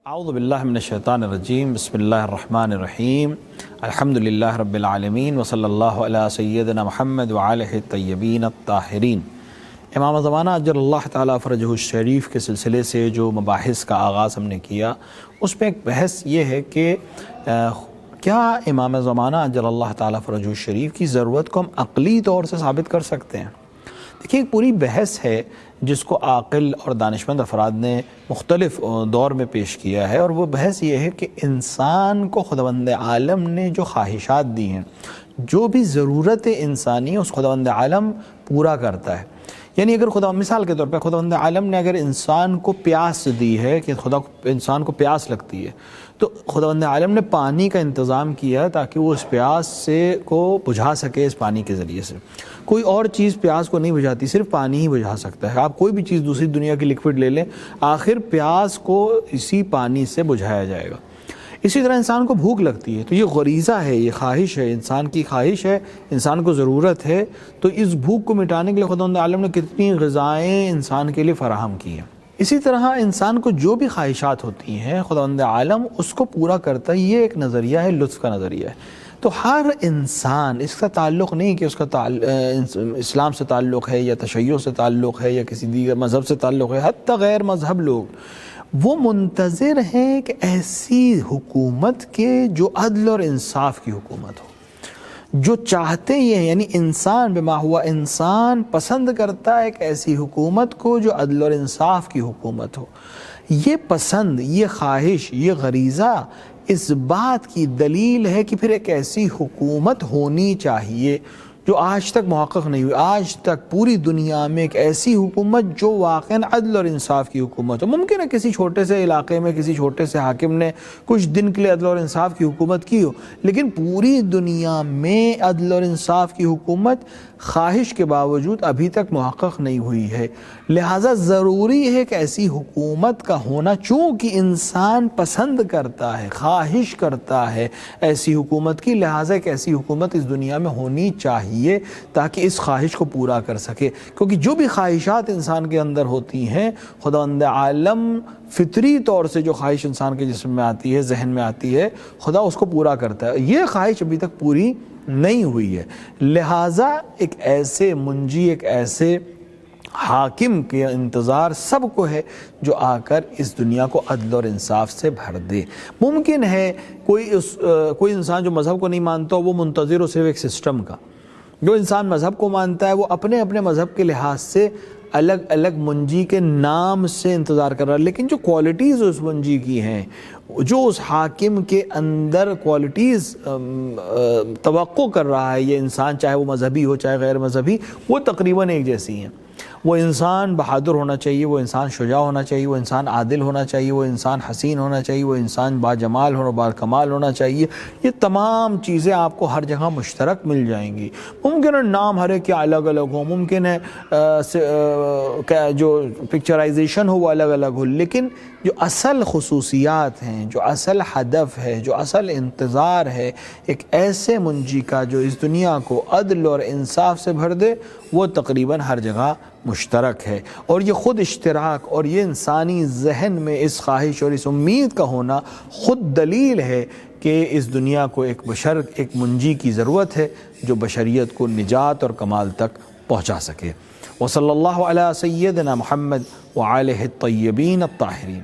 اعوذ باللہ من الشیطان الرجیم، بسم اللہ الرحمن الرحیم، الحمدللہ رب العالمین، وصلی اللہ علی سیدنا محمد وآلہ الطیبین الطاہرین۔ امام زمانہ اجل اللہ تعالیٰ فرجہ الشریف کے سلسلے سے جو مباحث کا آغاز ہم نے کیا، اس میں ایک بحث یہ ہے کہ کیا امام زمانہ اجل اللہ تعالیٰ فرجہ الشریف کی ضرورت کو ہم عقلی طور سے ثابت کر سکتے ہیں؟ دیکھیے، ایک پوری بحث ہے جس کو عاقل اور دانشمند افراد نے مختلف دور میں پیش کیا ہے، اور وہ بحث یہ ہے کہ انسان کو خداوند عالم نے جو خواہشات دی ہیں، جو بھی ضرورت انسانی ہے، اس خداوند عالم پورا کرتا ہے۔ یعنی اگر مثال کے طور پہ خداوند عالم نے اگر انسان کو پیاس دی ہے کہ انسان کو پیاس لگتی ہے، تو خداوند عالم نے پانی کا انتظام کیا تاکہ وہ اس پیاس کو بجھا سکے اس پانی کے ذریعے سے۔ کوئی اور چیز پیاس کو نہیں بجھاتی، صرف پانی ہی بجھا سکتا ہے۔ آپ کوئی بھی چیز دوسری دنیا کی لکوڈ لے لیں، آخر پیاس کو اسی پانی سے بجھایا جائے گا۔ اسی طرح انسان کو بھوک لگتی ہے، تو یہ غریزہ ہے، یہ خواہش ہے، انسان کی خواہش ہے، انسان کو ضرورت ہے۔ تو اس بھوک کو مٹانے کے لیے خداوند عالم نے کتنی غذائیں انسان کے لیے فراہم کی ہیں۔ اسی طرح انسان کو جو بھی خواہشات ہوتی ہیں، خداوند عالم اس کو پورا کرتا ہے۔ یہ ایک نظریہ ہے، لطف کا نظریہ ہے۔ تو ہر انسان، اس کا تعلق نہیں کہ اس کا اسلام سے تعلق ہے یا تشیع سے تعلق ہے یا کسی دیگر مذہب سے تعلق ہے، حتیٰ غیر مذہب لوگ وہ منتظر ہیں کہ ایسی حکومت کے جو عدل اور انصاف کی حکومت ہو، جو چاہتے یہ ہیں، یعنی انسان بما ہوا انسان پسند کرتا ہے ایک ایسی حکومت کو جو عدل اور انصاف کی حکومت ہو۔ یہ پسند، یہ خواہش، یہ غریزہ اس بات کی دلیل ہے کہ پھر ایک ایسی حکومت ہونی چاہیے جو آج تک محقق نہیں ہوئی۔ آج تک پوری دنیا میں ایک ایسی حکومت جو واقعاً عدل اور انصاف کی حکومت ہو۔ ممکن ہے کسی چھوٹے سے علاقے میں کسی چھوٹے سے حاکم نے کچھ دن کے لیے عدل اور انصاف کی حکومت کی ہو، لیکن پوری دنیا میں عدل اور انصاف کی حکومت خواہش کے باوجود ابھی تک محقق نہیں ہوئی ہے۔ لہٰذا ضروری ہے کہ ایسی حکومت کا ہونا، چونکہ انسان پسند کرتا ہے، خواہش کرتا ہے ایسی حکومت کی، لہٰذا ایک ایسی حکومت اس دنیا میں ہونی چاہیے تاکہ اس خواہش کو پورا کر سکے۔ کیونکہ جو بھی خواہشات انسان کے اندر ہوتی ہیں، خداوند عالم فطری طور سے جو خواہش انسان کے جسم میں آتی ہے، ذہن میں آتی ہے، خدا اس کو پورا کرتا ہے۔ یہ خواہش ابھی تک پوری نہیں ہوئی ہے، لہٰذا ایک ایسے منجی، ایک ایسے حاکم کے انتظار سب کو ہے جو آ کر اس دنیا کو عدل اور انصاف سے بھر دے۔ ممکن ہے کوئی انسان جو مذہب کو نہیں مانتا، وہ منتظر ہو صرف ایک سسٹم کا۔ جو انسان مذہب کو مانتا ہے، وہ اپنے اپنے مذہب کے لحاظ سے الگ الگ منجی کے نام سے انتظار کر رہا ہے، لیکن جو کوالٹیز اس منجی کی ہیں، جو اس حاکم کے اندر کوالٹیز توقع کر رہا ہے یہ انسان، چاہے وہ مذہبی ہو چاہے غیر مذہبی، وہ تقریباً ایک جیسی ہیں۔ وہ انسان بہادر ہونا چاہیے، وہ انسان شجاع ہونا چاہیے، وہ انسان عادل ہونا چاہیے، وہ انسان حسین ہونا چاہیے، وہ انسان باجمال اور باکمال ہونا چاہیے۔ یہ تمام چیزیں آپ کو ہر جگہ مشترک مل جائیں گی۔ ممکن ہے نام ہر ایک کے الگ الگ ہوں، ممکن ہے جو پکچرائزیشن ہو وہ الگ الگ ہو، لیکن جو اصل خصوصیات ہیں، جو اصل ہدف ہے، جو اصل انتظار ہے ایک ایسے منجی کا جو اس دنیا کو عدل اور انصاف سے بھر دے، وہ تقریباً ہر جگہ مشترک ہے۔ اور یہ خود اشتراک اور یہ انسانی ذہن میں اس خواہش اور اس امید کا ہونا خود دلیل ہے کہ اس دنیا کو ایک منجی کی ضرورت ہے جو بشریت کو نجات اور کمال تک پہنچا سکے۔ وصلی اللہ علی سیدنا محمد وآلہ الطیبین الطاہرین۔